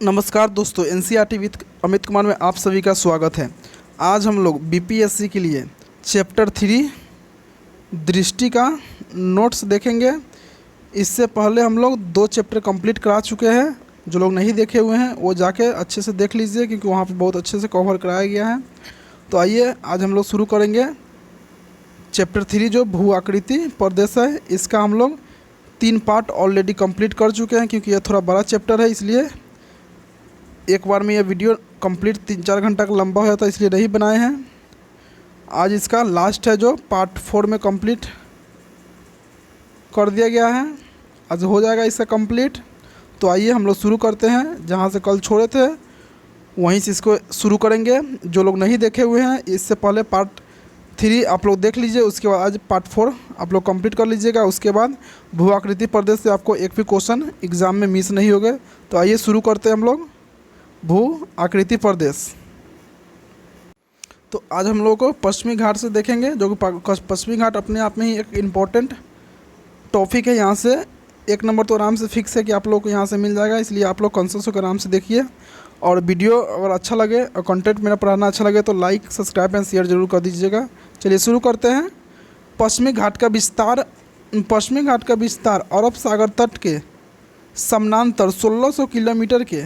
नमस्कार दोस्तों, NCERT with Amit Kumar में आप सभी का स्वागत है। आज हम लोग बीपीएससी के लिए चैप्टर 3 दृष्टि का नोट्स देखेंगे। इससे पहले हम लोग 2 चैप्टर कंप्लीट करा चुके हैं। जो लोग नहीं देखे हुए हैं वो जाके अच्छे से देख लीजिए, क्योंकि वहाँ पे बहुत अच्छे से कवर कराया गया है। तो आइए आज हम लोग शुरू करेंगे चैप्टर 3 जो भू आकृति प्रदेश है। इसका हम लोग 3 पार्ट ऑलरेडी कंप्लीट कर चुके हैं, क्योंकि यह थोड़ा बड़ा चैप्टर है, इसलिए एक बार में ये वीडियो कंप्लीट 3-4 घंटा का लंबा हो जाता है, इसलिए नहीं बनाए हैं। आज इसका लास्ट है जो पार्ट 4 में कंप्लीट कर दिया गया है। आज हो जाएगा इसका कंप्लीट। तो आइए हम लोग शुरू करते हैं, जहाँ से कल छोड़े थे वहीं से इसको शुरू करेंगे। जो लोग नहीं देखे हुए हैं, इससे पहले पार्ट 3 आप लोग देख लीजिए, उसके बाद आज पार्ट 4 आप लोग कंप्लीट कर लीजिएगा। उसके बाद भू आकृति प्रदेश से आपको एक भी क्वेश्चन एग्ज़ाम में मिस नहीं होगा। तो आइए शुरू करते हैं हम लोग भू आकृति प्रदेश। तो आज हम लोगों को पश्चिमी घाट से देखेंगे, जो कि पश्चिमी घाट अपने आप में ही एक इम्पॉर्टेंट टॉपिक है। यहाँ से 1 नंबर तो आराम से फिक्स है कि आप लोग को यहाँ से मिल जाएगा, इसलिए आप लोग कंसंट्रेट होकर आराम से देखिए। और वीडियो अगर अच्छा लगे और कंटेंट मेरा पढ़ाना अच्छा लगे तो लाइक, सब्सक्राइब एंड शेयर जरूर कर दीजिएगा। चलिए शुरू करते हैं। पश्चिमी घाट का विस्तार अरब सागर तट के समानांतर 1600 किलोमीटर के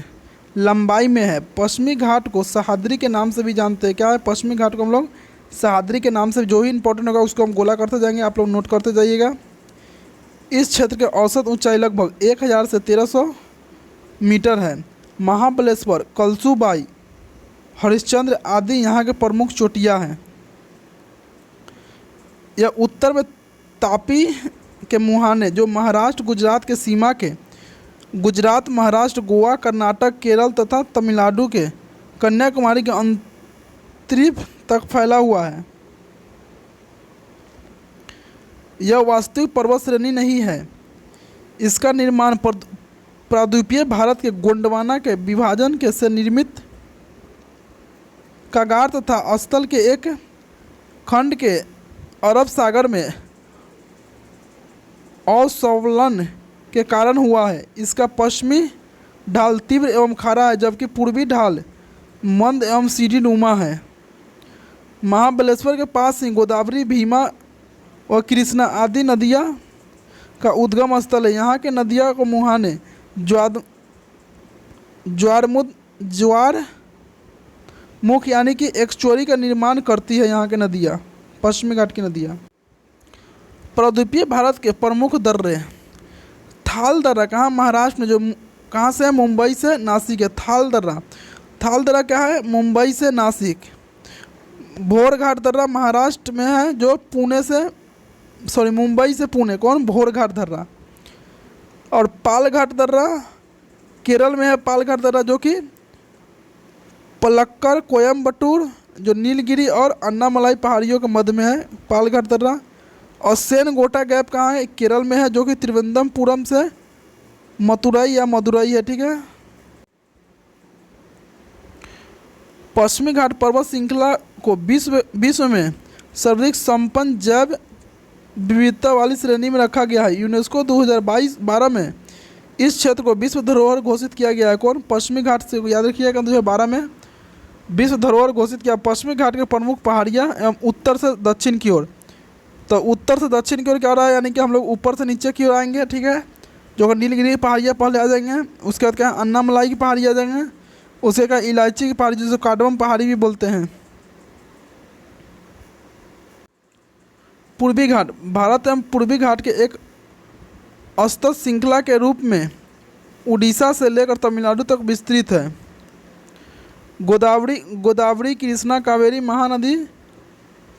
लंबाई में है। पश्चिमी घाट को सह्याद्री के नाम से भी जानते हैं। क्या है? पश्चिमी घाट को हम लोग सह्याद्री के नाम से, जो ही इंपॉर्टेंट होगा उसको हम गोला करते जाएंगे, आप लोग नोट करते जाइएगा। इस क्षेत्र के औसत ऊंचाई लगभग 1000 से 1300 मीटर है। महाबलेश्वर, कलसूबाई, हरिश्चंद्र आदि यहाँ के प्रमुख चोटियाँ हैं। यह उत्तर में तापी के मुहाने, जो महाराष्ट्र गुजरात के सीमा के गुजरात, महाराष्ट्र, गोवा, कर्नाटक, केरल तथा तमिलनाडु के कन्याकुमारी के अंतरिप तक फैला हुआ है। यह वास्तविक पर्वत श्रेणी नहीं है। इसका निर्माण प्रायद्वीपीय भारत के गोंडवाना के विभाजन के से निर्मित कागार तथा स्थल के एक खंड के अरब सागर में अवसवलन के कारण हुआ है। इसका पश्चिमी ढाल तीव्र एवं खारा है, जबकि पूर्वी ढाल मंद एवं सीढ़ी नुमा है। महाबलेश्वर के पास ही गोदावरी, भीमा और कृष्णा आदि नदियाँ का उद्गम स्थल है। यहाँ के नदियों को मुहाने ज्वारमुख यानी कि एक्चुअरी का निर्माण करती है। यहाँ के नदियाँ, पश्चिमी घाट की नदियाँ। प्रायद्वीपीय भारत के प्रमुख दर्रे। थाल दर्रा कहाँ? महाराष्ट्र में। जो कहाँ से है? मुंबई से नासिक है। थाल दर्रा क्या है? मुंबई से नासिक। भोरघाट दर्रा महाराष्ट्र में है, जो मुंबई से पुणे। कौन? भोरघाट दर्रा। और पालघाट दर्रा केरल में है। पालघाट दर्रा जो कि पलक्कड़, कोयम्बटूर, जो नीलगिरी और अन्नामलाई पहाड़ियों के मध्य में है, पालघाट दर्रा। और सेनगोटा गैप कहाँ है? केरल में है, जो कि त्रिवेंद्रपुरम से मथुराई या मदुराई है। ठीक है। पश्चिमी घाट पर्वत श्रृंखला को विश्व में सर्वाधिक संपन्न जैव विविधता वाली श्रेणी में रखा गया है। यूनेस्को 2012 में इस क्षेत्र को विश्व धरोहर घोषित किया गया है। कौन? पश्चिमी घाट से याद रखिएगा, 2012 में विश्व धरोहर घोषित किया। पश्चिमी घाट के प्रमुख पहाड़ियाँ एवं उत्तर से दक्षिण की ओर। तो उत्तर से दक्षिण की ओर क्या हो रहा है? यानी कि हम लोग ऊपर से नीचे की ओर आएंगे। ठीक है। जो नीलगिरी पहाड़ियाँ पहले आ जाएंगे, उसके बाद क्या है? अन्नामलाई की पहाड़ी आ जाएंगे, उसके बाद इलायची की पहाड़ी, जिसे कार्डमम पहाड़ी भी बोलते हैं। पूर्वी घाट भारत एवं पूर्वी घाट के एक असतत श्रृंखला के रूप में उड़ीसा से लेकर तमिलनाडु तक विस्तृत है। गोदावरी, कृष्णा, कावेरी, महानदी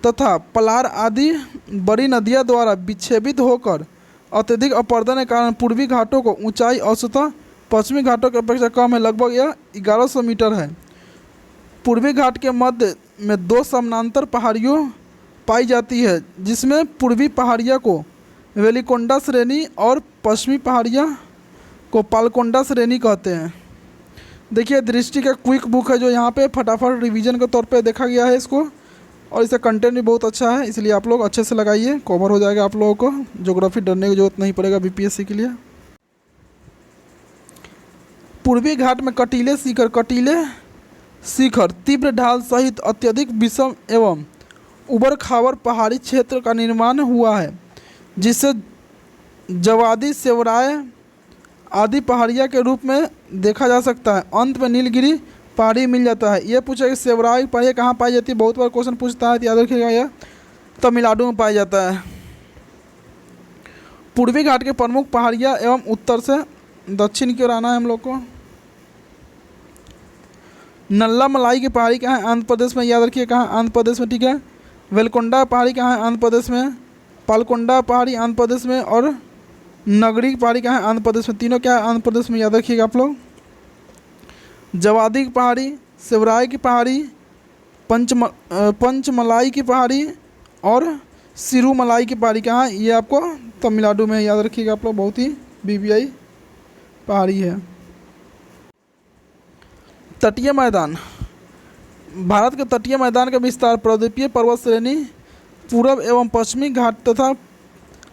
तथा पलार आदि बड़ी नदियों द्वारा विक्षेपित होकर अत्यधिक अपरदन के कारण पूर्वी घाटों को ऊंचाई औसतः पश्चिमी घाटों की अपेक्षा कम है। लगभग यह 1100 मीटर है। पूर्वी घाट के मध्य में 2 समानांतर पहाड़ियों पाई जाती है, जिसमें पूर्वी पहाड़ियों को वेलिकोंडा श्रेणी और पश्चिमी पहाड़ियों को पालकोंडा श्रेणी कहते हैं। देखिए, दृष्टि का क्विक बुक है, जो यहाँ पे फटाफट रिवीजन के तौर पे देखा गया है इसको। और इसका कंटेंट भी बहुत अच्छा है, इसलिए आप लोग अच्छे से लगाइए, कवर हो जाएगा आप लोगों को। ज्योग्राफी डरने की जरूरत नहीं पड़ेगा बीपीएससी के लिए। पूर्वी घाट में कटीले शिखर तीव्र ढाल सहित अत्यधिक विषम एवं उबड़ खाबड़ पहाड़ी क्षेत्र का निर्माण हुआ है, जिसे जवादी सेवराय आदि पहाड़िया के रूप में देखा जा सकता है। अंत में नीलगिरी पहाड़ी मिल जाता है। ये पूछा कि सेवराय पहाड़ी कहाँ पाई जाती है, बहुत बार क्वेश्चन पूछता है, तो याद रखिएगा यह तमिलनाडु में पाया जाता है। पूर्वी घाट के प्रमुख पहाड़ियाँ एवं उत्तर से दक्षिण की ओर आना है हम लोग को। नल्ला मलाई की पहाड़ी कहाँ है, आंध्र प्रदेश में, याद रखिए कहाँ, आंध्र प्रदेश में, ठीक है। वेलकोंडा पहाड़ी कहाँ है, आंध्र प्रदेश में। पालकोंडा पहाड़ी आंध्र प्रदेश में। और नगरी की पहाड़ी कहाँ है, आंध्र प्रदेश में। तीनों क्या है, आंध्र प्रदेश में, याद रखिएगा आप लोग। जवादी की पहाड़ी, सेवराय की पहाड़ी, पंचमलाई की पहाड़ी और सिरूमलाई की पहाड़ी कहाँ है, ये आपको तमिलनाडु में, याद रखिएगा आप लोग, बहुत ही बीबीआई पहाड़ी है। तटीय मैदान, भारत के तटीय मैदान का विस्तार प्रायद्वीपीय पर्वत श्रेणी, पूर्व एवं पश्चिमी घाट तथा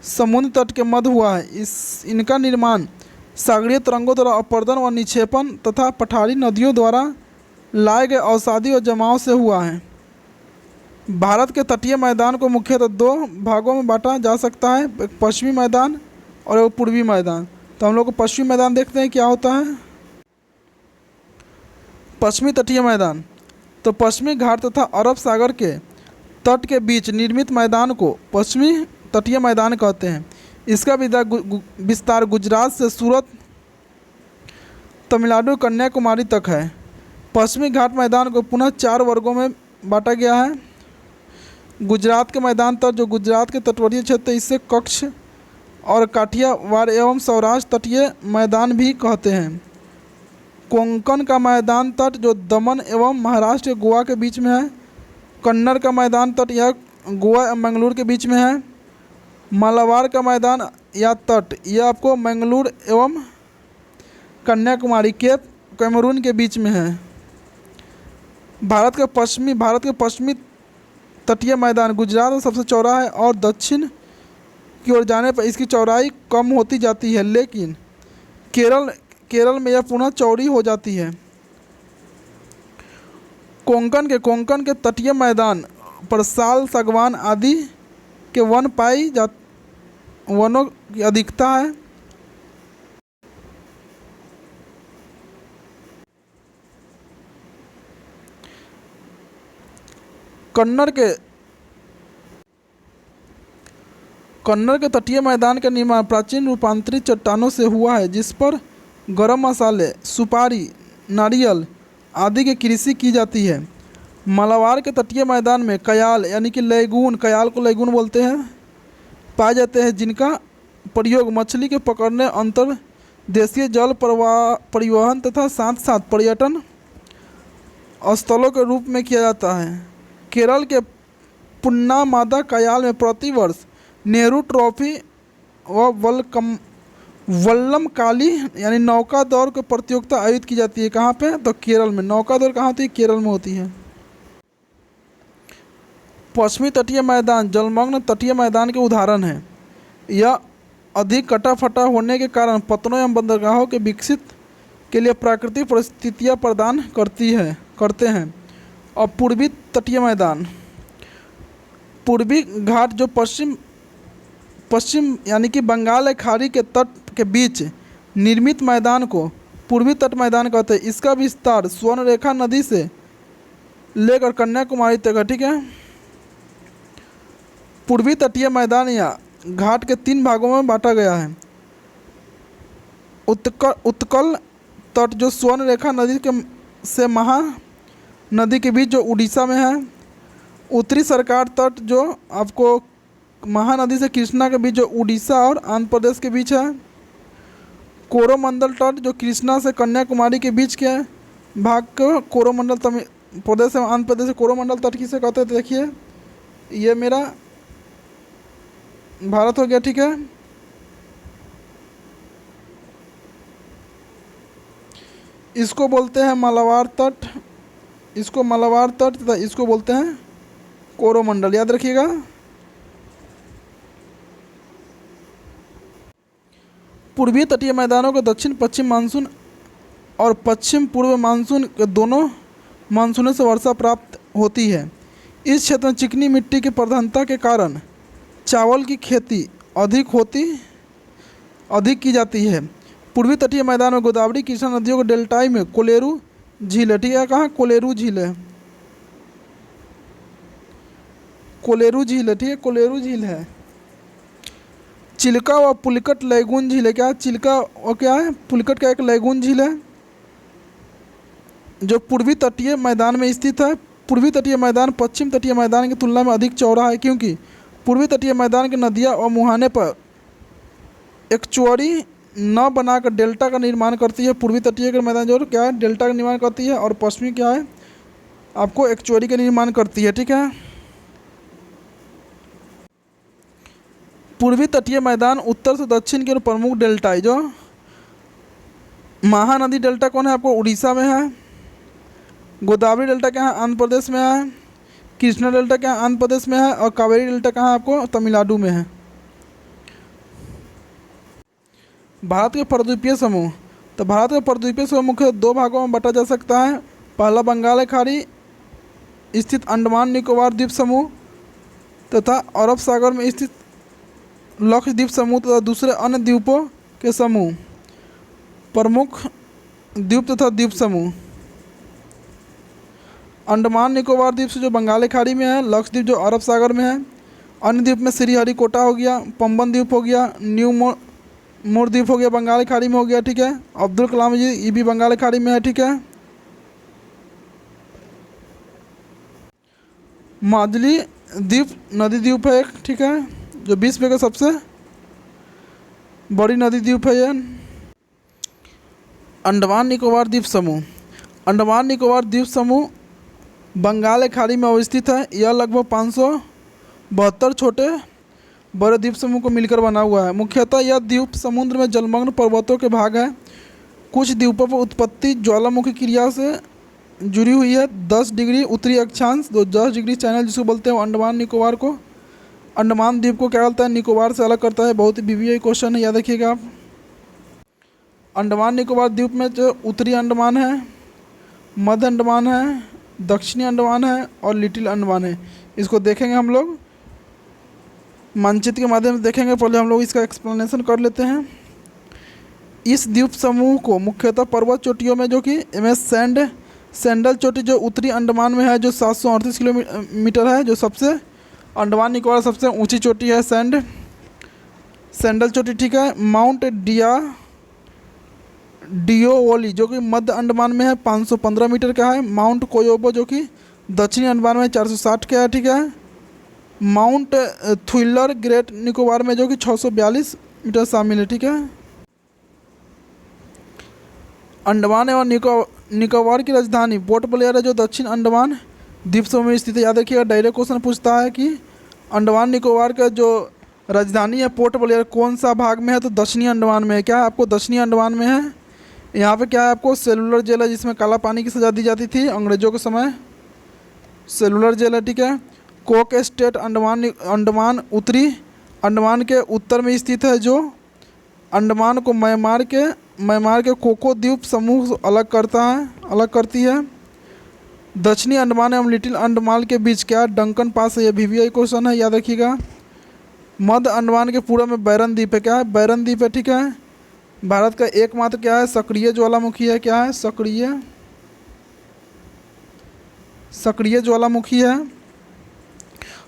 समुद्र तट के मध्य हुआ है। इनका निर्माण सागरीय तरंगों द्वारा अपर्दन व निक्षेपण तथा पठारी नदियों द्वारा लाए गए अवसादी और जमाव से हुआ है। भारत के तटीय मैदान को मुख्यतः दो भागों में बांटा जा सकता है, एक पश्चिमी मैदान और एक पूर्वी मैदान। तो हम लोग को पश्चिमी मैदान देखते हैं क्या होता है। पश्चिमी तटीय मैदान, तो पश्चिमी घाट तथा अरब सागर के तट के बीच निर्मित मैदान को पश्चिमी तटीय मैदान कहते हैं। इसका विस्तार गुजरात से सूरत, तमिलनाडु, कन्याकुमारी तक है। पश्चिमी घाट मैदान को पुनः 4 वर्गों में बांटा गया है। गुजरात के मैदान तट, जो गुजरात के तटवर्तीय क्षेत्र, इससे कच्छ और काठियावाड़ एवं सौराष्ट्र तटीय मैदान भी कहते हैं। कोंकण का मैदान तट, जो दमन एवं महाराष्ट्र के गोवा के बीच में है। कन्नड़ का मैदान तट, यह गोवा एवं मंगलूर के बीच में है। मालाबार का मैदान या तट, यह आपको मंगलूर एवं कन्याकुमारी, केप कैमरून के बीच में है। भारत के पश्चिमी तटीय मैदान गुजरात में सबसे चौड़ा है और दक्षिण की ओर जाने पर इसकी चौड़ाई कम होती जाती है, लेकिन केरल में यह पुनः चौड़ी हो जाती है। कोंकण के तटीय मैदान पर साल, सागवान आदि के वनों की अधिकता है। कन्नड़ के तटीय मैदान का निर्माण प्राचीन रूपांतरित चट्टानों से हुआ है, जिस पर गरम मसाले, सुपारी, नारियल आदि की कृषि की जाती है। मालाबार के तटीय मैदान में कयाल यानी कि लैगून, कयाल को लैगून बोलते हैं, पाए जाते हैं, जिनका प्रयोग मछली के पकड़ने, अंतर्देशीय जल परिवहन तथा साथ साथ पर्यटन स्थलों के रूप में किया जाता है। केरल के पुन्नामादा कयाल में प्रतिवर्ष नेहरू ट्रॉफी व वल्लम काली यानी नौका दौड़ की प्रतियोगिता आयोजित की जाती है। कहाँ पे? तो केरल में। नौका दौड़ कहाँ होती है? केरल में होती है। पश्चिमी तटीय मैदान जलमग्न तटीय मैदान के उदाहरण है। यह अधिक कटा-फटा होने के कारण पत्तनों एवं बंदरगाहों के विकसित के लिए प्राकृतिक परिस्थितियाँ प्रदान करते हैं। और पूर्वी तटीय मैदान, पूर्वी घाट जो पश्चिम यानी कि बंगाल खाड़ी के तट के बीच निर्मित मैदान को पूर्वी तट मैदान कहते हैं। इसका विस्तार स्वर्णरेखा नदी से लेकर कन्याकुमारी तक है। ठीक है। पूर्वी तटीय मैदान या घाट के 3 भागों में बांटा गया है। उत्कल तट जो स्वर्णरेखा नदी से महानदी के बीच जो उड़ीसा में है। उत्तरी सरकार तट जो आपको महानदी से कृष्णा के बीच जो उड़ीसा और आंध्र प्रदेश के बीच है। कोरोमंडल तट जो कृष्णा से कन्याकुमारी के बीच के भाग को कोरोमंडल तमिल प्रदेश एवं आंध्र प्रदेश से कोरोमंडल तट किसे कहते हैं? देखिए ये मेरा भारत हो गया। ठीक है। इसको बोलते हैं मालाबार तट, इसको मालाबार तट तथा इसको बोलते हैं कोरोमंडल, याद रखिएगा। पूर्वीय तटीय मैदानों को दक्षिण पश्चिम मानसून और पश्चिम पूर्व मानसून के दोनों मानसूनों से वर्षा प्राप्त होती है। इस क्षेत्र में चिकनी मिट्टी की प्रधानता के कारण चावल की खेती अधिक की जाती है। पूर्वी तटीय मैदान में गोदावरी कृष्णा नदियों के डेल्टाई में कोलेरू झील है। ठीक है, कहाँ कोलेरू झील है, कोलेरू झील है। ठीक है, कोलेरू झील है। चिल्का व पुलिकट लैगून झील है। क्या चिल्का और क्या है पुलिकट का एक लैगून झील है जो पूर्वी तटीय मैदान में स्थित है। पूर्वी तटीय मैदान पश्चिम तटीय मैदान की तुलना में अधिक चौड़ा है क्योंकि पूर्वी तटीय मैदान की नदियाँ और मुहाने पर एक चौड़ी न बनाकर डेल्टा का निर्माण करती है। पूर्वी तटीय के मैदान जो क्या है डेल्टा का निर्माण करती है और पश्चिमी क्या है आपको एक चौड़ी का निर्माण करती है। ठीक है, पूर्वी तटीय मैदान उत्तर से दक्षिण की ओर प्रमुख डेल्टा है। जो महानदी डेल्टा कौन है आपको उड़ीसा में है। गोदावरी डेल्टा कहाँ आंध्र प्रदेश में है। कृष्णा डेल्टा कहाँ आंध्र प्रदेश में है। और कावेरी डेल्टा कहाँ आपको तमिलनाडु में है। भारत के प्रद्वीपीय समूह, तो भारत का प्रद्वीपीय समूह मुख्य दो भागों में बांटा जा सकता है। पहला बंगाल की खाड़ी स्थित अंडमान निकोबार द्वीप समूह तथा अरब सागर में स्थित लक्षद्वीप समूह तथा दूसरे अन्य द्वीपों के समूह। प्रमुख द्वीप तथा द्वीप समूह अंडमान निकोबार द्वीप से जो बंगाल की खाड़ी में है, लक्षद्वीप जो अरब सागर में है। अन्य द्वीप में श्रीहरिकोटा हो गया, पंबन द्वीप हो गया, न्यू मोर द्वीप हो गया, बंगाल की खाड़ी में हो गया। ठीक है, अब्दुल कलाम जी ये भी बंगाल की खाड़ी में है। ठीक है, माजली द्वीप नदी द्वीप है एक। ठीक है, जो विश्व का सबसे बड़ी नदी द्वीप है ये। अंडमान निकोबार द्वीप समूह, अंडमान निकोबार द्वीप समूह बंगाल की खाड़ी में अवस्थित है। यह लगभग 572 छोटे बड़े द्वीप समूह को मिलकर बना हुआ है। मुख्यतः यह द्वीप समुद्र में जलमग्न पर्वतों के भाग है। कुछ द्वीपों पर उत्पत्ति ज्वालामुखी क्रिया से जुड़ी हुई है। 10 डिग्री उत्तरी अक्षांश 10 डिग्री चैनल जिसको बोलते हैं अंडमान निकोबार को, अंडमान द्वीप को क्या बोलता है निकोबार से अलग करता है। बहुत ही बीबीआई क्वेश्चन है, याद रखिएगा आप। अंडमान निकोबार द्वीप में जो उत्तरी अंडमान है, मध्य अंडमान है, दक्षिणी अंडमान है और लिटिल अंडमान है। इसको देखेंगे हम लोग मानचित्र के माध्यम से देखेंगे। पहले हम लोग इसका एक्सप्लेनेशन कर लेते हैं। इस द्वीप समूह को मुख्यतः पर्वत चोटियों में जो कि सैंडल चोटी जो उत्तरी अंडमान में है जो 738 किलोमीटर है, जो सबसे अंडमान निकोबार सबसे ऊंची चोटी है सैंडल चोटी। ठीक है, माउंट डियोवली जो कि मध्य अंडमान में है 515 मीटर का है। माउंट कोयोबो जो कि दक्षिणी अंडमान में 460 का है। ठीक है, माउंट थ्विलर ग्रेट निकोबार में जो कि 642 मीटर शामिल है। ठीक है, अंडमान एवं निकोबार की राजधानी पोर्ट ब्लेयर है जो दक्षिण अंडमान द्वीप समूह में स्थित है। याद रखिएगा, डायरेक्ट क्वेश्चन पूछता है कि अंडमान निकोबार का जो राजधानी है पोर्ट ब्लेयर कौन सा भाग में है, तो दक्षिणी अंडमान में है। क्या है आपको दक्षिणी अंडमान में है। यहाँ पे क्या है आपको सेलुलर जेल है जिसमें काला पानी की सज़ा दी जाती थी अंग्रेज़ों के समय, सेलुलर जेल है। ठीक है, कोक स्टेट अंडमान उत्तरी अंडमान के उत्तर में स्थित है जो अंडमान को म्यांमार के कोको द्वीप समूह अलग करती है। दक्षिणी अंडमान एवं लिटिल अंडमान के बीच क्या डंकन पास है, यह वीवीआई क्वेश्चन है, याद रखिएगा। मध्य अंडमान के पूर्व में बैरन द्वीप है। क्या है बैरन द्वीप है। ठीक है, भारत का एकमात्र क्या है सक्रिय ज्वालामुखी है। क्या है सक्रिय ज्वालामुखी है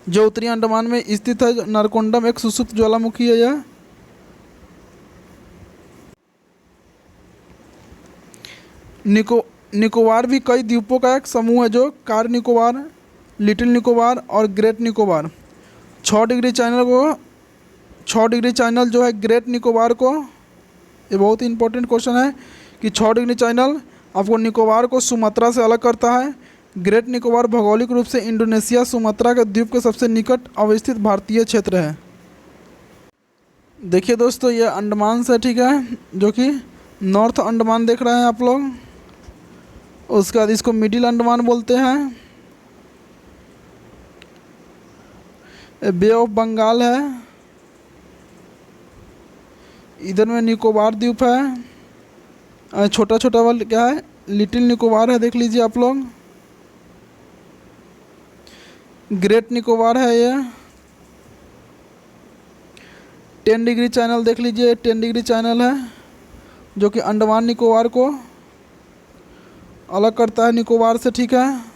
जो उत्तरी अंडमान में स्थित है। नारकोंडम एक सुषुप्त ज्वालामुखी है। यह निकोबार भी कई द्वीपों का एक समूह है जो कार निकोबार, लिटिल निकोबार और ग्रेट निकोबार। 6 डिग्री चैनल जो है ग्रेट निकोबार को, ये बहुत ही इंपॉर्टेंट क्वेश्चन है कि 6 डिग्री चैनल आपको निकोबार को सुमात्रा से अलग करता है। ग्रेट निकोबार भौगोलिक रूप से इंडोनेशिया सुमात्रा के द्वीप के सबसे निकट अवस्थित भारतीय क्षेत्र है। देखिए दोस्तों, ये अंडमान से ठीक है जो कि नॉर्थ अंडमान देख रहे हैं आप लोग। उसके बाद इसको मिडिल अंडमान बोलते हैं। बे ऑफ बंगाल है, इधर में निकोबार द्वीप है, छोटा छोटा वाला क्या है, लिटिल निकोबार है, देख लीजिए आप लोग। ग्रेट निकोबार है ये। 10 डिग्री चैनल देख लीजिए, 10 डिग्री चैनल है जो कि अंडमान निकोबार को अलग करता है निकोबार से, ठीक है।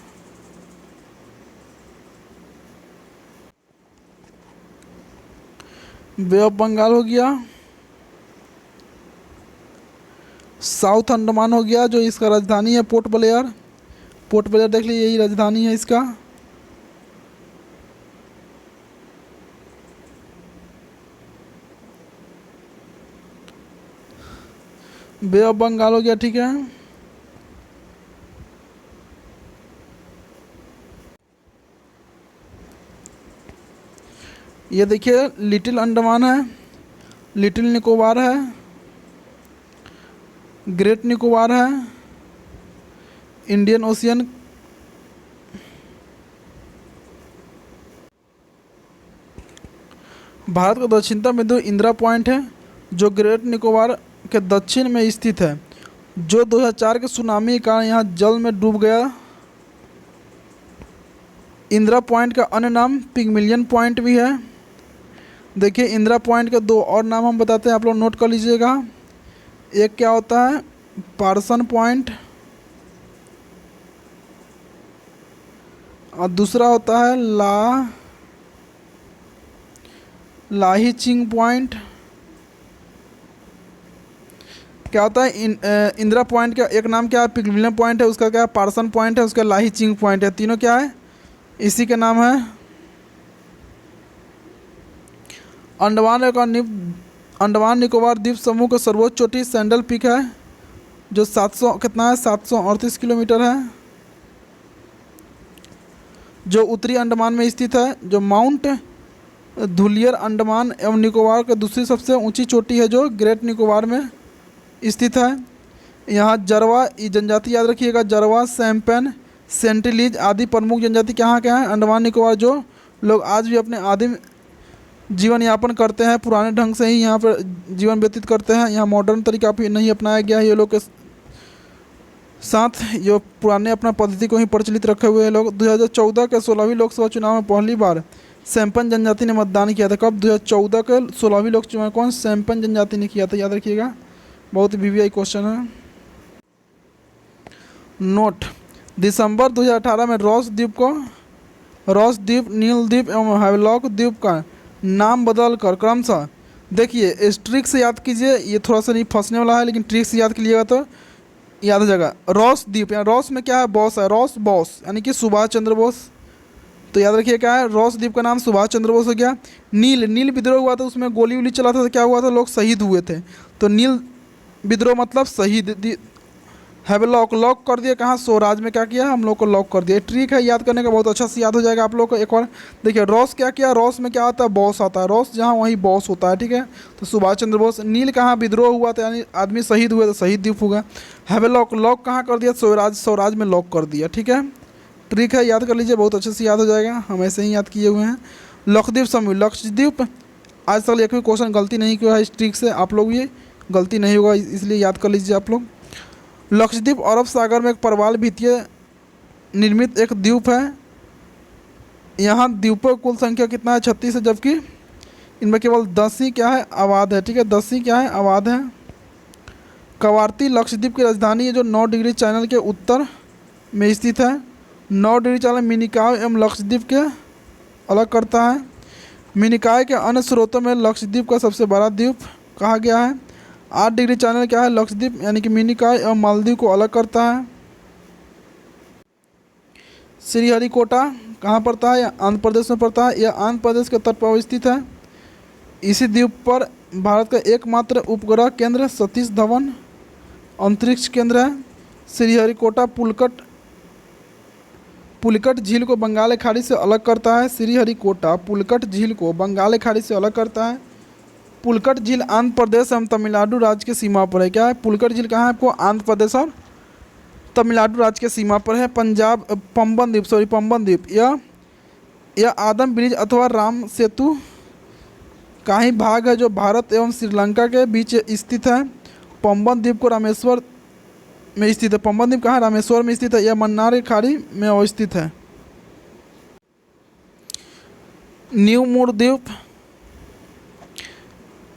बे ऑफ बंगाल हो गया। साउथ अंडमान हो गया, जो इसका राजधानी है पोर्ट ब्लेयर। पोर्ट ब्लेयर देख लीजिए, यही राजधानी है इसका। बे ऑफ बंगाल हो गया, ठीक है। ये देखिए लिटिल अंडमान है, लिटिल निकोबार है, ग्रेट निकोबार है, इंडियन ओशियन, भारत का दक्षिणतम बिंदु इंदिरा पॉइंट है जो ग्रेट निकोबार के दक्षिण में स्थित है, जो 2004 के सुनामी के कारण यहाँ जल में डूब गया। इंदिरा पॉइंट का अन्य नाम पिग्मिलियन पॉइंट भी है। देखिए इंदिरा पॉइंट के दो और नाम हम बताते हैं, आप लोग नोट कर लीजिएगा। एक क्या होता है, पार्सन पॉइंट, और दूसरा होता है लाही चिंग पॉइंट। क्या होता है, इंदिरा पॉइंट का एक नाम क्या है, पिग्मिलियन पॉइंट है, उसका क्या है, पार्सन पॉइंट है, उसका लाही चिंग पॉइंट है। तीनों क्या है, इसी के नाम है। अंडमान निकोबार द्वीप समूह का सर्वोच्च चोटी सैंडल पीक है, जो 700 कितना है, 738 किलोमीटर है, जो उत्तरी अंडमान में स्थित है। जो माउंट धुलियर अंडमान एवं निकोबार का दूसरी सबसे ऊंची चोटी है, जो ग्रेट निकोबार में स्थित है। यहाँ जरवा जनजाति याद रखिएगा, जरवा, सैम्पेन, सेंटिलीज आदि प्रमुख जनजाति कहाँ के हैं, अंडमान निकोबार, जो लोग आज भी अपने आदिम जीवन यापन करते हैं, पुराने ढंग से ही यहाँ पर जीवन व्यतीत करते हैं। यहाँ मॉडर्न तरीका भी नहीं अपनाया गया है, ये लोग के साथ जो पुराने अपना पद्धति को ही प्रचलित रखे हुए हैं लोग। 2014 के 16वीं लोकसभा चुनाव में पहली बार सैम्पन जनजाति ने मतदान किया था। कब, 2014 के 16वीं लोकसभा चुनाव कौन, सैम्पन जनजाति ने किया था, याद रखिएगा, बहुत वीवीआई क्वेश्चन है। नोट, दिसंबर 2018 में रॉस द्वीप, नील द्वीप एवं हैवलॉक द्वीप का नाम बदल कर क्रमशः, देखिए इस ट्रिक से याद कीजिए, ये थोड़ा सा नहीं फंसने वाला है, लेकिन ट्रिक से याद कीजिएगा तो याद हो जाएगा। रॉस द्वीप, यहाँ रॉस में क्या है, बॉस है, रॉस बॉस यानी कि सुभाष चंद्र बोस, तो याद रखिए क्या है, रॉस द्वीप का नाम सुभाष चंद्र बोस हो गया। नील विद्रोह हुआ था, उसमें गोली वोली चला था, तो क्या हुआ था, लोग शहीद हुए थे, तो नील विद्रोह मतलब शहीद। हैवलॉक, लॉक कर दिया कहाँ, स्वराज में क्या किया, हम लोग को लॉक कर दिया। ट्रिक है याद करने का, बहुत अच्छा से याद हो जाएगा आप लोग को। एक बार देखिए, रॉस क्या किया, रॉस में क्या आता है, बॉस आता है, रॉस जहाँ वहीं बॉस होता है, ठीक है। तो सुभाष चंद्र बोस। नील कहाँ, विद्रोह हुआ था यानी आदमी शहीद हुए, तो शहीद द्वीप होगा। हैवलॉक, लॉक कहाँ कर दिया, स्वराज में लॉक कर दिया, ठीक है। ट्रिक है, याद कर लीजिए, बहुत अच्छे से याद हो जाएगा, हम ऐसे ही याद किए हुए हैं। लक्षद्वीप समूह, लक्षद्वीप आज तक एक भी क्वेश्चन गलती नहीं किया है इस ट्रिक से, आप लोग ये गलती नहीं होगा, इसलिए याद कर लीजिए आप लोग। लक्षद्वीप अरब सागर में एक प्रवाल भित्तिय निर्मित एक द्वीप है। यहाँ द्वीपों की कुल संख्या कितना है, 36 है, जबकि इनमें केवल 10 ही क्या है, आबाद है, ठीक है, 10 ही क्या है, आबाद है। कवारती लक्षद्वीप की राजधानी है, जो 9 डिग्री चैनल के उत्तर में स्थित है। 9 डिग्री चैनल मिनिकॉय एवं लक्षद्वीप के अलग करता है। मिनिकॉय के अन्य स्रोतों में लक्षद्वीप का सबसे बड़ा द्वीप कहा गया है। 8 डिग्री चैनल क्या है, लक्षद्वीप यानी कि मिनिकॉय एवं मालदीव को अलग करता है। श्रीहरिकोटा कहाँ पड़ता है, आंध्र प्रदेश में पड़ता है, यह आंध्र प्रदेश के तट पर स्थित है। इसी द्वीप पर भारत का एकमात्र उपग्रह केंद्र सतीश धवन अंतरिक्ष केंद्र है। श्रीहरिकोटा पुलिकट झील को बंगाल खाड़ी से अलग करता है। श्रीहरिकोटा पुलिकट झील को बंगाल खाड़ी से अलग करता है। पुलिकट झील आंध्र प्रदेश एवं तमिलनाडु राज्य की सीमा पर है। क्या है, पुलिकट झील कहाँ है आपको, आंध्र प्रदेश और तमिलनाडु राज्य के सीमा पर है। पंबन द्वीप, यह आदम ब्रिज अथवा राम सेतु का ही भाग है, जो भारत एवं श्रीलंका के बीच स्थित है। पंबन द्वीप को रामेश्वर में स्थित है। पंबन द्वीप कहाँ? रामेश्वर में स्थित है। यह मन्नार की खाड़ी में अवस्थित है। न्यू मूर द्वीप,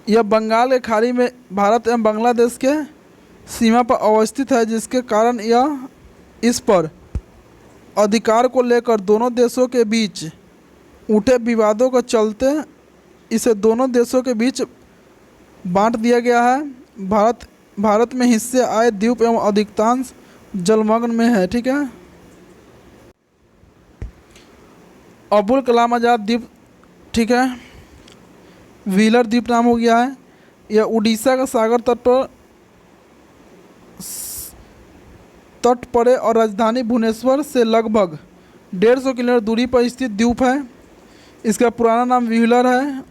यह बंगाल की खाड़ी में भारत एवं बांग्लादेश के सीमा पर अवस्थित है, जिसके कारण यह इस पर अधिकार को लेकर दोनों देशों के बीच उठे विवादों के चलते इसे दोनों देशों के बीच बांट दिया गया है। भारत में हिस्से आए द्वीप एवं अधिकांश जलमग्न में है। ठीक है। अबुल कलाम आज़ाद द्वीप, ठीक है, व्हीलर द्वीप नाम हो गया है। यह उड़ीसा का सागर तट पर और राजधानी भुवनेश्वर से लगभग 150 किलोमीटर दूरी पर स्थित द्वीप है। इसका पुराना नाम व्हीलर है।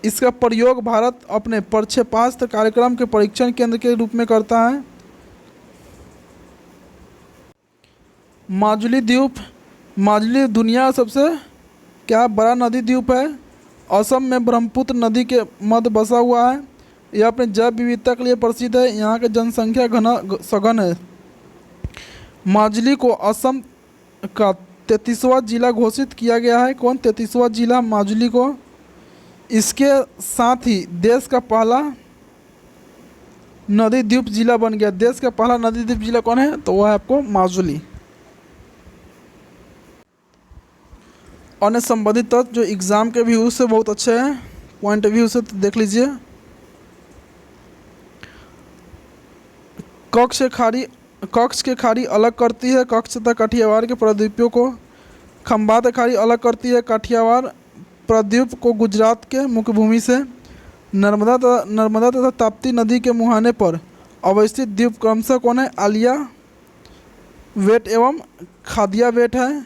इसका प्रयोग भारत अपने प्रक्षेपास्त्र कार्यक्रम के परीक्षण केंद्र के रूप में करता है। माजुली द्वीप, माजुली दुनिया का सबसे क्या बड़ा नदी द्वीप है। असम में ब्रह्मपुत्र नदी के मध्य बसा हुआ है। यह अपने जैव विविधता के लिए प्रसिद्ध है। यहाँ की जनसंख्या सघन है। माजुली को असम का 33वां जिला घोषित किया गया है। कौन? 33वां जिला माजुली को। इसके साथ ही देश का पहला नदी द्वीप जिला बन गया। देश का पहला नदी द्वीप जिला कौन है? तो वह है आपको माजुली। अन्य संबंधित तत्व जो एग्ज़ाम के व्यू से बहुत अच्छे हैं, पॉइंट ऑफ व्यू से, तो देख लीजिए। कक्ष के खाड़ी अलग करती है कक्ष तथा काठियावाड़ के प्रायद्वीपों को। खंबात खाड़ी अलग करती है काठियावाड़ प्रायद्वीप को गुजरात के मुख्य भूमि से। नर्मदा तथा ताप्ती नदी के मुहाने पर अवस्थित द्वीप क्रमशः कौन है? आलिया वेट एवं खादिया वेट है।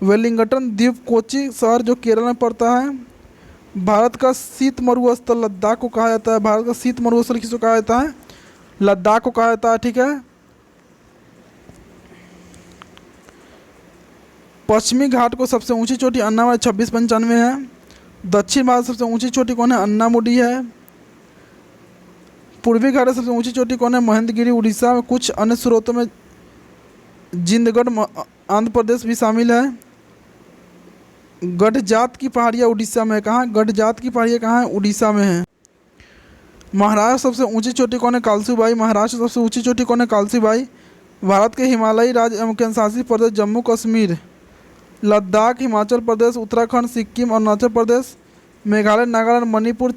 वेलिंगटन द्वीप कोची शहर जो केरल में पड़ता है। भारत का शीत मरुस्थल लद्दाख को कहा जाता है। भारत का शीत मरुस्थल किसको कहा जाता है? लद्दाख को कहा जाता है। ठीक है। पश्चिमी घाट को सबसे ऊंची चोटी अन्नामुडी 2695 है। दक्षिण भारत सबसे ऊंची चोटी कौन है? अन्नामुडी है। पूर्वी घाट सबसे ऊंची चोटी कौन है? महेंद्रगिरी उड़ीसा में। कुछ अन्य स्रोतों में जिंदगढ़ आंध्र प्रदेश भी शामिल है। गढ़जात की पहाड़ियाँ उड़ीसा में। कहाँ? गढ़जात की पहाड़ियाँ कहाँ है? उड़ीसा में है। महाराष्ट्र सबसे ऊंची चोटी कौन है? कालसूबाई। महाराष्ट्र सबसे ऊंची चोटी कौन है? कालसूबाई। भारत के हिमालयी राज्य एवं केंद्रशासित प्रदेश जम्मू कश्मीर, लद्दाख, हिमाचल प्रदेश, उत्तराखंड, सिक्किम, अरुणाचल प्रदेश, मेघालय, नागालैंड, मणिपुर,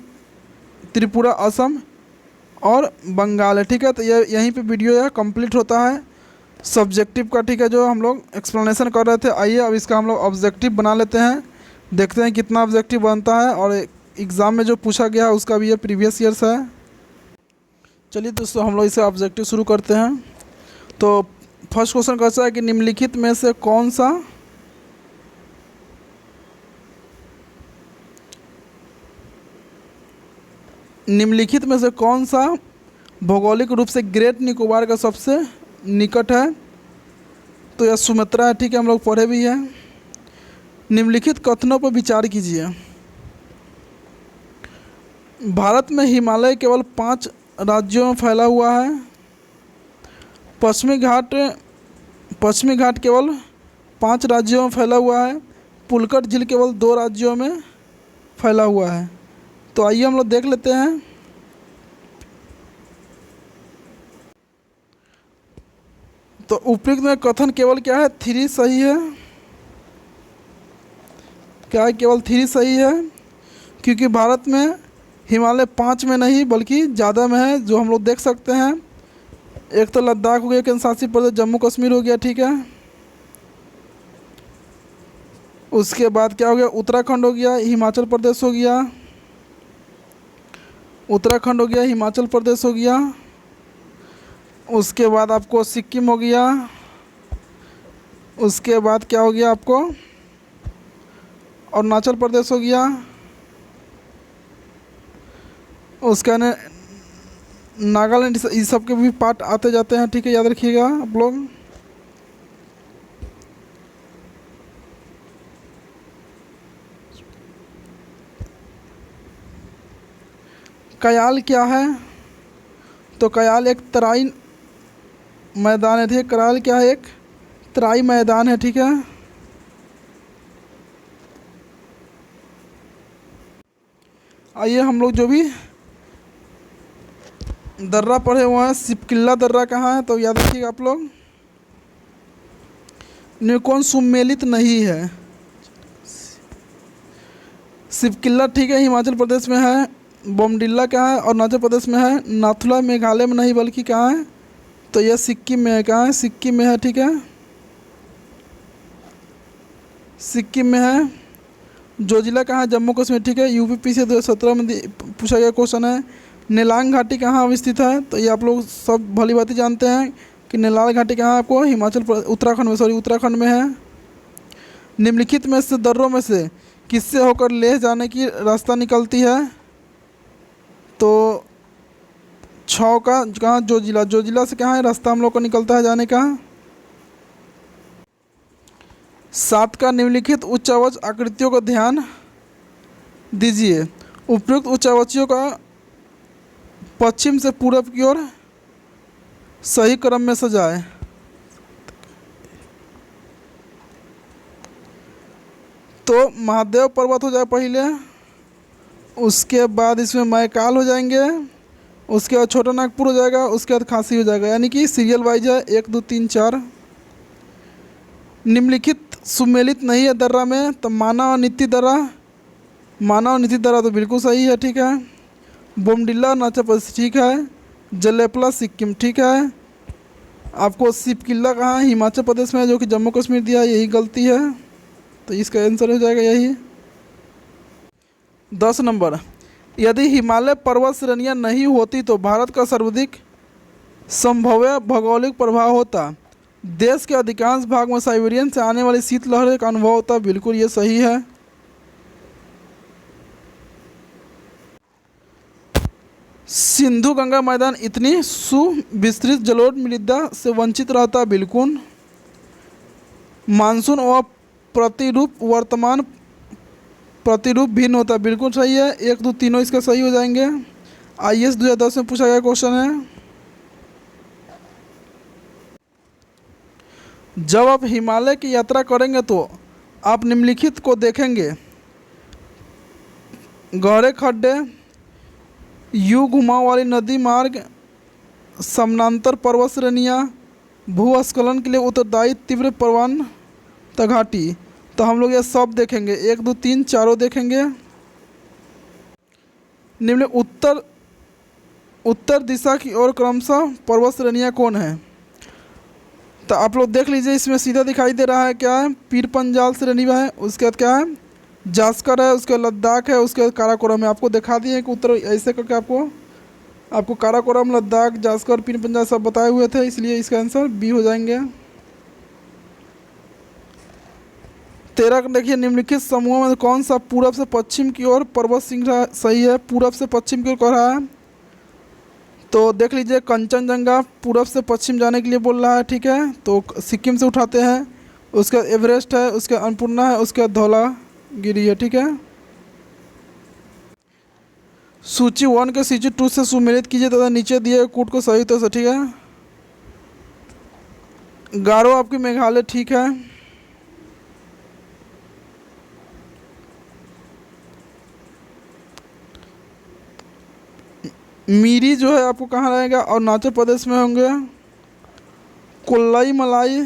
त्रिपुरा, असम और बंगाल है। ठीक है। तो ये यहीं पे वीडियो यह कंप्लीट होता है सब्जेक्टिव का। ठीक है, जो हम लोग एक्सप्लेनेशन कर रहे थे। आइए अब इसका हम लोग ऑब्जेक्टिव बना लेते हैं, देखते हैं कितना ऑब्जेक्टिव बनता है और एग्ज़ाम में जो पूछा गया है उसका भी ये प्रीवियस ईयर्स है। चलिए दोस्तों, हम लोग इसे ऑब्जेक्टिव शुरू करते हैं। तो फर्स्ट क्वेश्चन कैसा है कि निम्नलिखित में से कौन सा भौगोलिक रूप से ग्रेट निकोबार का सबसे निकट है? तो यह सुमात्रा है। ठीक है, हम लोग पढ़े भी हैं। निम्नलिखित कथनों पर विचार कीजिए। भारत में हिमालय केवल 5 राज्यों में फैला हुआ है। पश्चिमी घाट केवल 5 राज्यों में फैला हुआ है। पुलकट झील केवल 2 राज्यों में फैला हुआ है। तो आइए हम लोग देख लेते हैं। तो उपयुक्त में कथन केवल क्या है? 3 सही है। क्या है? केवल 3 सही है, क्योंकि भारत में हिमालय 5 में नहीं बल्कि ज़्यादा में है, जो हम लोग देख सकते हैं। एक तो लद्दाख हो गया, केंद्रशासित प्रदेश जम्मू कश्मीर हो गया। ठीक है। उसके बाद क्या हो गया? उत्तराखंड हो गया, हिमाचल प्रदेश हो गया। उत्तराखंड हो गया, हिमाचल प्रदेश हो गया। उसके बाद आपको सिक्किम हो गया। उसके बाद क्या हो गया आपको? अरुणाचल प्रदेश हो गया। उसका नागालैंड, इस सब के भी पार्ट आते जाते हैं। ठीक है, याद रखिएगा आप लोग। कयाल क्या है? तो कयाल एक तराई मैदान है, ठीक है। कराल क्या है? एक तराई मैदान है, ठीक है। आइए हम लोग जो भी दर्रा पढ़े हुए हैं, सिपकिल्ला दर्रा कहाँ है, तो याद रखिएगा आप लोग। इनमें कौन सुमेलित नहीं है? सिपकिल्ला, ठीक है, हिमाचल प्रदेश में है। बोमडिल्ला कहाँ है? अरुणाचल प्रदेश में है। नाथुला मेघालय में नहीं बल्कि कहाँ है? तो यह सिक्किम में है। कहाँ है? सिक्किम में है, ठीक है, सिक्किम में है। जोजिला कहाँ है? जम्मू कश्मीर, ठीक है। यूपी से 2017 में पूछा गया क्वेश्चन है। नेलांग घाटी कहाँ अवस्थित है? तो ये आप लोग सब भली भांति जानते हैं कि नेलांग घाटी कहाँ है आपको? उत्तराखंड में, उत्तराखंड में है। निम्नलिखित में से दर्रों में से किससे होकर लेह जाने की रास्ता निकलती है? तो छः का कहाँ? जोजिला से कहाँ है रास्ता हम लोग का निकलता है जाने का? 7 का निम्नलिखित उच्चावच आकृतियों का ध्यान दीजिए। उपयुक्त उच्चावचियों का पश्चिम से पूरब की ओर सही क्रम में सजाएं। तो महादेव पर्वत हो जाए पहले, उसके बाद इसमें मैकाल हो जाएंगे, उसके बाद छोटा नागपुर हो जाएगा, उसके बाद खांसी हो जाएगा। यानी कि सीरियल वाइज है 1 2 3 4। निम्नलिखित सुमेलित नहीं है दर्रा में, तो माना और नीति दर्रा, माना और नीति दर्रा तो बिल्कुल सही है, ठीक है। बोमडिल्ला अरुणाचल प्रदेश, ठीक है। जलेपला सिक्किम, ठीक है। आपको सिपकिल्ला कहाँ है? हिमाचल प्रदेश में है, जो कि जम्मू कश्मीर दिया है, यही गलती है, तो इसका आंसर हो जाएगा यही। 10 नंबर, यदि हिमालय पर्वत श्रेणियाँ नहीं होती तो भारत का सर्वाधिक संभाव्य भौगोलिक प्रभाव होता। देश के अधिकांश भाग में साइबेरियन से आने वाली शीतलहर का अनुभव होता। बिल्कुल ये सही है। सिंधु गंगा मैदान इतनी सुविस्तृत जलोढ़ मृदा से वंचित रहता। बिल्कुल। मानसून व प्रतिरूप वर्तमान प्रतिरूप भिन्न होता। बिल्कुल सही है। 1 2 तीनों इसका सही हो जाएंगे। IAS 2010 में पूछा गया क्वेश्चन है। जब आप हिमालय की यात्रा करेंगे तो आप निम्नलिखित को देखेंगे। गहरे खड्डे, यू घुमाव वाली नदी मार्ग, समानांतर पर्वत श्रेणियाँ, भूस्खलन के लिए उत्तरदायी तीव्र पर्वत घाटी। तो हम लोग ये सब देखेंगे। 1 2 3 चारों देखेंगे। निम्न उत्तर दिशा की ओर क्रमशः पर्वत श्रेणियाँ कौन है? तो आप लोग देख लीजिए, इसमें सीधा दिखाई दे रहा है क्या है? पीर पंजाल श्रेणी में है। उसके बाद क्या है? जास्कर है। उसके बाद लद्दाख है। उसके बाद काराकोरम है। आपको दिखा दिए कि उत्तर ऐसे करके आपको काराकोरम, लद्दाख, जास्कर, पीर पंजाल सब बताए हुए थे, इसलिए इसका आंसर बी हो जाएंगे। 13 देखिए, निम्नलिखित समूहों में कौन सा पूरब से पश्चिम की ओर पर्वत श्रृंखला सही है? पूरब से पश्चिम की ओर कह रहा है, तो देख लीजिए कंचनजंगा पूरब से पश्चिम जाने के लिए बोल रहा है, ठीक है। तो सिक्किम से उठाते हैं। उसका एवरेस्ट है, उसका अन्नपूर्णा है, उसका धौलागिरी है, ठीक है। सूची 1 के सूची 2 से सुमेलित कीजिए तथा नीचे दिए कूट को सही तो से, ठीक है। गारो आपकी मेघालय, ठीक है। मीरी जो है आपको कहाँ रहेगा? अरुणाचल प्रदेश में होंगे। कोल्लाई मलाई,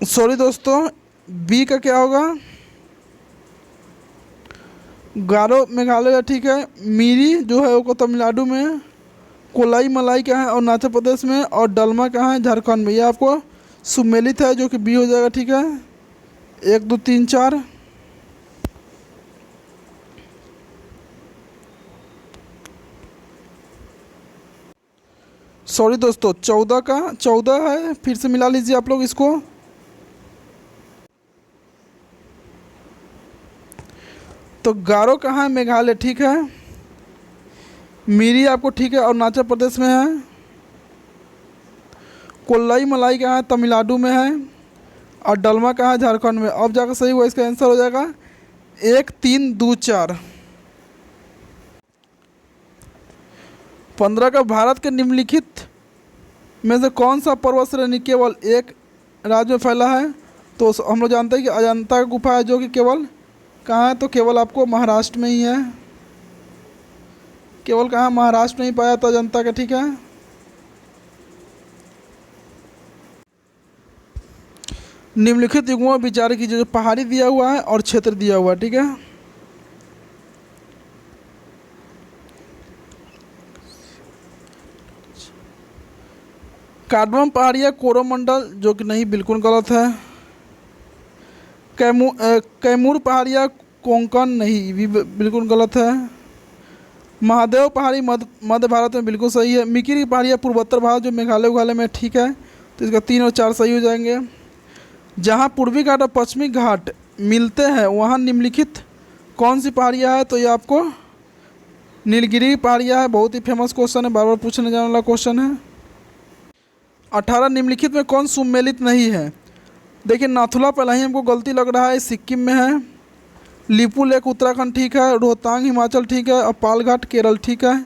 सॉरी दोस्तों, बी का क्या होगा? गारो मेघालय, ठीक है। मीरी जो है वो तमिलनाडु में। कोलाई मलाई क्या है? अरुणाचल प्रदेश में। और डलमा कहाँ है? झारखंड में। ये आपको सुमेलित है, जो कि बी हो जाएगा, ठीक है। 1 2 3 4। सॉरी दोस्तों, 14 का 14 है, फिर से मिला लीजिए आप लोग इसको। तो गारो कहाँ है? मेघालय, ठीक है। मीरी आपको, ठीक है, अरुणाचल प्रदेश में है। कोल्लाई मलाई कहाँ है? तमिलनाडु में है। और डलमा कहाँ है? झारखंड में। अब जाकर सही हुआ, इसका आंसर हो जाएगा 1 3 2 4। 15 का भारत के निम्नलिखित में से कौन सा पर्वत श्रेणी केवल एक राज्य में फैला है? तो हम लोग जानते हैं कि अजंता की गुफा है जो कि केवल कहाँ है? तो केवल आपको महाराष्ट्र में ही है। केवल कहाँ? महाराष्ट्र में ही पाया था अजंता का। ठीक है। निम्नलिखित युग्मों में विचार कीजिए, जो पहाड़ी दिया हुआ है और क्षेत्र दिया हुआ है। ठीक है। कार्डमम पहाड़िया कोरोमंडल, जो कि नहीं, बिल्कुल गलत है। कैमूर पहाड़िया कोंकण, नहीं, भी बिल्कुल गलत है। महादेव पहाड़ी मध्य भारत में, बिल्कुल सही है। मिकिरी पहाड़िया पूर्वोत्तर भारत, जो मेघालय उघालय में। ठीक है। तो इसका 3 और 4 सही हो जाएंगे। जहाँ पूर्वी घाट और पश्चिमी घाट मिलते हैं वहाँ निम्नलिखित कौन सी पहाड़ियाँ है? तो ये आपको नीलगिरी पहाड़ियाँ है। बहुत ही फेमस क्वेश्चन है, बार बार पूछने जाने वाला क्वेश्चन है। 18 निम्नलिखित में कौन सुमेलित नहीं है? देखिए, नाथुला पहले ही हमको गलती लग रहा है, सिक्किम में है। लिपू लेक उत्तराखंड, ठीक है। रोहतांग हिमाचल, ठीक है। और पालघाट केरल, ठीक है।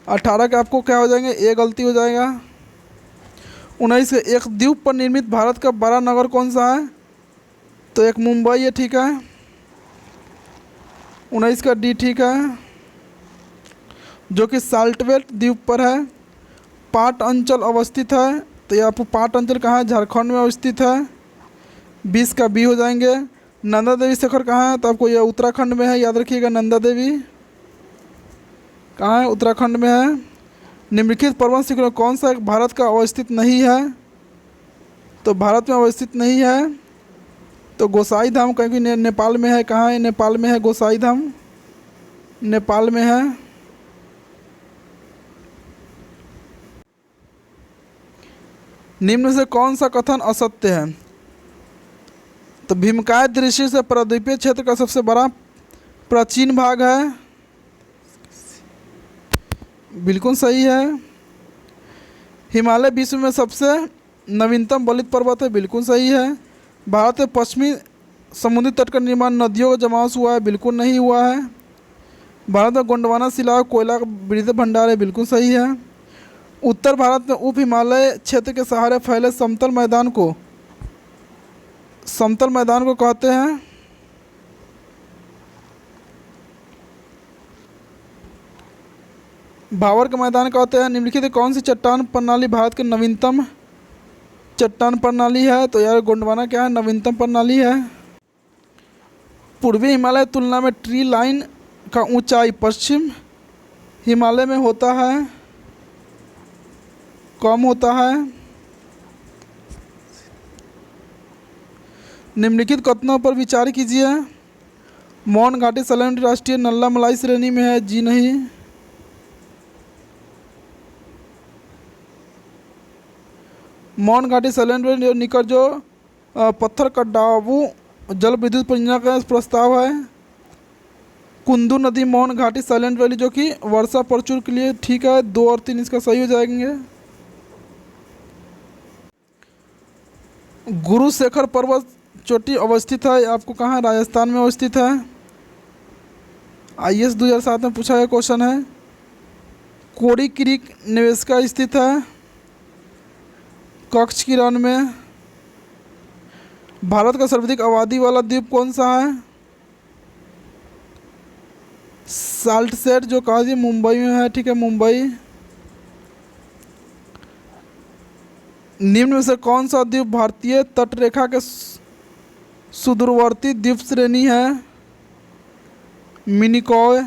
18 के आपको क्या हो जाएंगे? ए गलती हो जाएगा। 19 के एक द्वीप पर निर्मित भारत का बड़ा नगर कौन सा है? तो एक मुंबई है, ठीक है। 19 का डी, ठीक है, जो कि साल्टवेट द्वीप पर है। पाट अंचल अवस्थित है, तो ये आपको पाट अंचल कहाँ है? झारखंड में अवस्थित है। 20 का बी हो जाएंगे। नंदा देवी शिखर कहाँ है? तो आपको यह उत्तराखंड में है, याद रखिएगा। नंदा देवी कहाँ है? उत्तराखंड में है। निम्नलिखित पर्वत शिखर कौन सा एक भारत का अवस्थित नहीं है? तो भारत में अवस्थित नहीं है तो गोसाई धाम, क्योंकि नेपाल में है। कहाँ है? नेपाल में है गोसाई धाम, नेपाल में है। निम्न से कौन सा कथन असत्य है? तो भीमकाय दृष्टि से प्रायद्वीपीय क्षेत्र का सबसे बड़ा प्राचीन भाग है, बिल्कुल सही है। हिमालय विश्व में सबसे नवीनतम बलित पर्वत है, बिल्कुल सही है। भारत में पश्चिमी समुद्री तट का निर्माण नदियों का जमाव से हुआ है, बिल्कुल नहीं हुआ है। भारत में गोंडवाना शिला और कोयला का वृहद भंडार है, बिल्कुल सही है। उत्तर भारत में उप हिमालय क्षेत्र के सहारे फैले समतल मैदान को कहते हैं। भावर का मैदान कहते हैं। निम्नलिखित कौन सी चट्टान प्रणाली भारत की नवीनतम चट्टान प्रणाली है? तो यार गोंडवाना क्या है? नवीनतम प्रणाली है। पूर्वी हिमालय तुलना में ट्री लाइन का ऊंचाई पश्चिम हिमालय में होता है, कम होता है। निम्नलिखित कथनों पर विचार कीजिए। मौन घाटी सैलेंट राष्ट्रीय नल्ला मलाई श्रेणी में है, जी नहीं। मौन घाटी सैलेंट निकट जो पत्थर कड्डावू जल विद्युत परियोजना का प्रस्ताव है। कुंदू नदी मौन घाटी साइलेंट वैली, जो कि वर्षा प्रचुर के लिए, ठीक है। 2 और 3 इसका सही हो जाएंगे। गुरु शेखर पर्वत चोटी अवस्थित है, आपको कहाँ? राजस्थान में अवस्थित है। IAS 2007 में पूछा गया क्वेश्चन है। कोरी क्रीक नेवेस्का स्थित है, कच्छ की रण में। भारत का सर्वाधिक आबादी वाला द्वीप कौन सा है? साल्ट सेट, जो कहा थी मुंबई में है, ठीक है, मुंबई। निम्न में से कौन सा द्वीप भारतीय तटरेखा के सुदूरवर्ती द्वीप श्रेणी है? मिनिकॉय।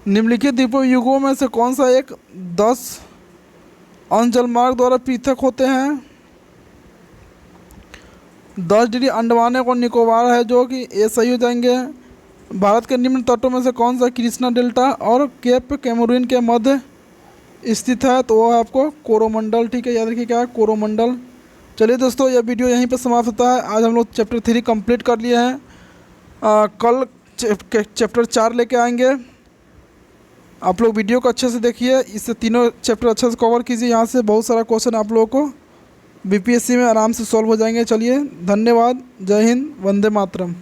निम्नलिखित द्वीपयुगों में से कौन सा एक 10 अंश जलमार्ग द्वारा पृथक होते हैं? 10 डिग्री अंडमान और निकोबार है, जो कि ये सही हो जाएंगे। भारत के निम्न तटों में से कौन सा कृष्णा डेल्टा और केप कैमरून के मध्य स्थित है? तो वो है आपको कोरोमंडल, ठीक है, याद रखिए क्या है? कोरोमंडल। चलिए दोस्तों, यह वीडियो यहीं पर समाप्त होता है। आज हम लोग चैप्टर 3 कंप्लीट कर लिए हैं। कल चैप्टर 4 लेके आएंगे। आप लोग वीडियो को अच्छे से देखिए, इससे तीनों चैप्टर अच्छे से कवर कीजिए। यहाँ से बहुत सारा क्वेश्चन आप लोगों को बीपीएससी में आराम से सॉल्व हो जाएंगे। चलिए, धन्यवाद। जय हिंद, वंदे मातरम।